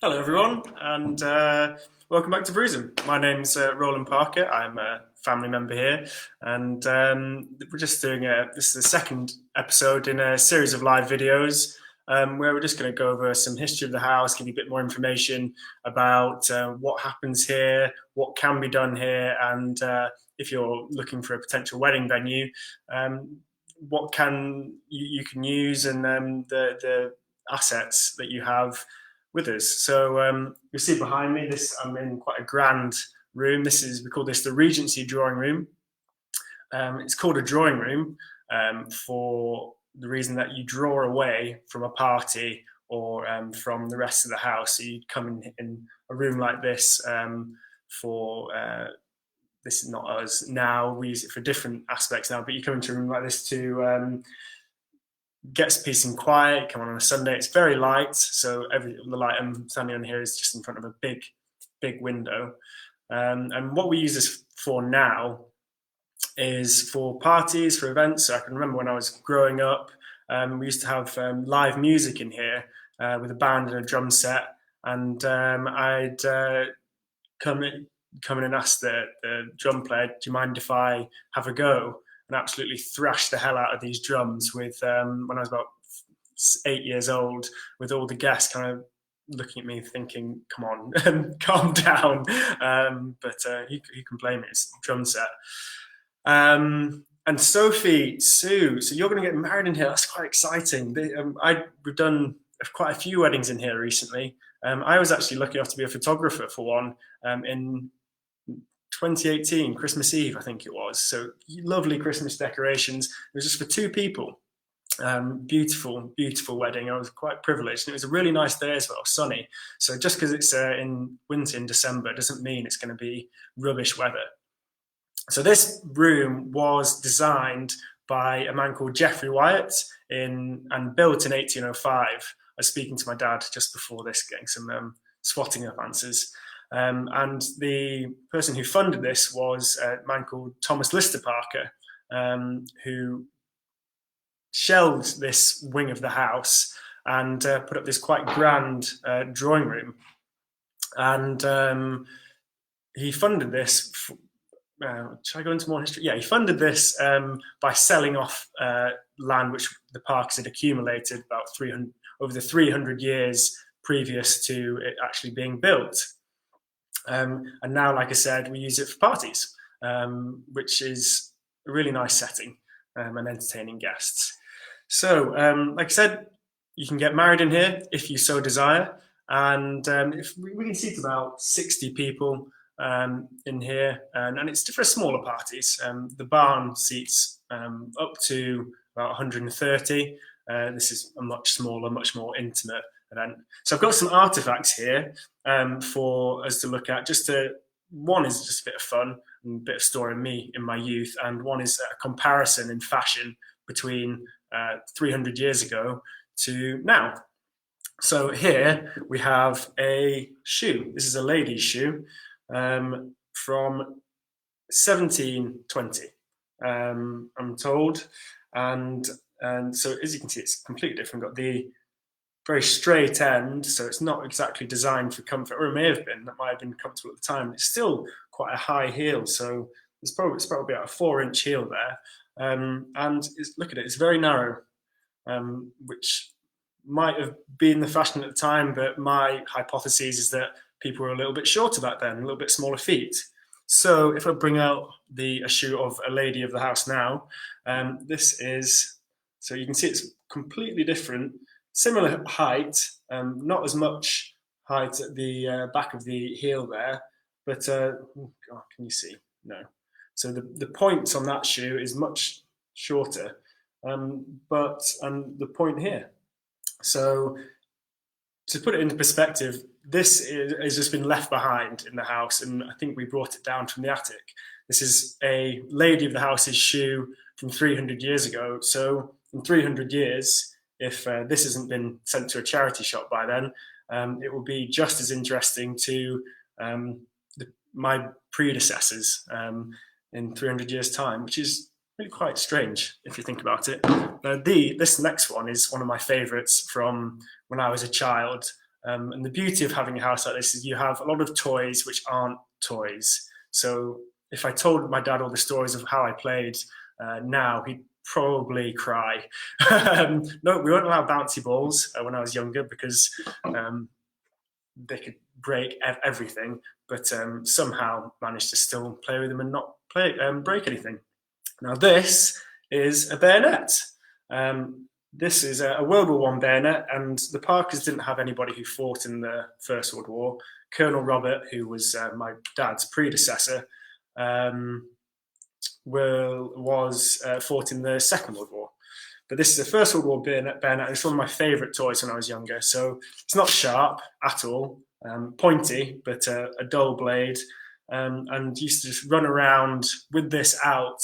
Hello everyone, and welcome back to Bruising. My name's Roland Parker. I'm a family member here, and we're just doing this is the second episode in a series of live videos where we're just going to go over some history of the house, give you a bit more information about what happens here, what can be done here, and if you're looking for a potential wedding venue, what you can use, and the assets that you have with us. So you'll see behind me, I'm in quite a grand room. We call this the Regency Drawing Room. It's called a drawing room for the reason that you draw away from a party or from the rest of the house. So you come in a room like this for this is not us now. We use it for different aspects now, but you come into a room like this to get some peace and quiet. Come on a Sunday. It's very light, so the light I'm standing on here is just in front of a big window. And what we use this for now is for parties, for events. So I can remember when I was growing up, we used to have live music in here with a band and a drum set, and I'd come in and ask the drum player, "Do you mind if I have a go?" And absolutely thrash the hell out of these drums with when I was about 8 years old, with all the guests kind of looking at me thinking, "Come on, calm down." But who can blame it? It's a drum set. And Sophie, Sue, so you're going to get married in here. That's quite exciting. We've done quite a few weddings in here recently. I was actually lucky enough to be a photographer for one in 2018, Christmas Eve, I think it was. So lovely Christmas decorations. It was just for two people. Beautiful wedding. I was quite privileged. And it was a really nice day as well, sunny. So just because it's in winter in December doesn't mean it's going to be rubbish weather. So this room was designed by a man called Geoffrey Wyatt and built in 1805. I was speaking to my dad just before this, getting some swatting up answers. And the person who funded this was a man called Thomas Lister Parker, who shelved this wing of the house and put up this quite grand drawing room. And he funded this. Should I go into more history? Yeah, he funded this by selling off land which the Parkers had accumulated over the 300 years previous to it actually being built. And now, like I said, we use it for parties, which is a really nice setting and entertaining guests. So, like I said, you can get married in here if you so desire. And if we can seat about 60 people in here, and it's for smaller parties. The barn seats up to about 130. This is a much smaller, much more intimate event. So I've got some artifacts here for us to look at. One is just a bit of fun and a bit of story of me in my youth, and one is a comparison in fashion between 300 years ago to now. So here we have a shoe. This is a lady's shoe from 1720, I'm told. And so as you can see, it's completely different. Got the very straight end, so it's not exactly designed for comfort, or it may have been. That might have been comfortable at the time. It's still quite a high heel, so it's probably about a 4-inch heel there. And look at it, it's very narrow, which might have been the fashion at the time, but my hypothesis is that people were a little bit shorter back then, a little bit smaller feet. So if I bring out a shoe of a lady of the house now, this is, so you can see it's completely different, similar height, not as much height at the back of the heel there, but can you see? No. So the point on that shoe is much shorter, but the point here. So to put it into perspective, this has just been left behind in the house, and I think we brought it down from the attic. This is a lady of the house's shoe from 300 years ago. So in 300 years, if this hasn't been sent to a charity shop by then, it will be just as interesting to my predecessors in 300 years' time, which is really quite strange if you think about it. This next one is one of my favourites from when I was a child. And the beauty of having a house like this is you have a lot of toys which aren't toys. So if I told my dad all the stories of how I played now, he'd probably cry. No, we weren't allowed bouncy balls when I was younger because they could break everything, but somehow managed to still play with them and not break anything. Now this is a bayonet. This is a World War I bayonet, and the Parkers didn't have anybody who fought in the First World War. Colonel Robert, who was my dad's predecessor, fought in the Second World War. But this is a First World War bayonet, and it's one of my favourite toys when I was younger. So it's not sharp at all, pointy, but a dull blade, and used to just run around with this out,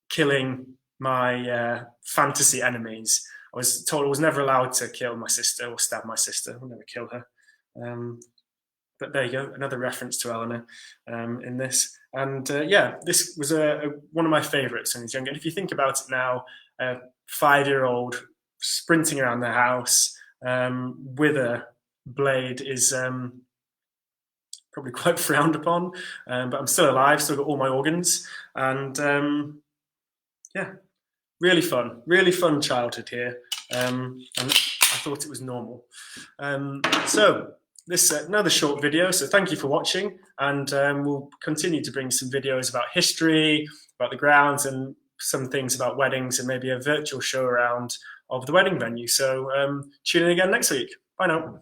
killing my fantasy enemies. I was told I was never allowed to kill my sister or stab my sister. I'll never kill her. But there you go, another reference to Eleanor in this. And yeah, this was one of my favourites when I was younger. And if you think about it now, a 5-year-old sprinting around the house with a blade is probably quite frowned upon. But I'm still alive, still got all my organs. And yeah, really fun childhood here. And I thought it was normal. So this another short video, so thank you for watching, and we'll continue to bring some videos about history, about the grounds, and some things about weddings, and maybe a virtual show around of the wedding venue. So tune in again next week. Bye now.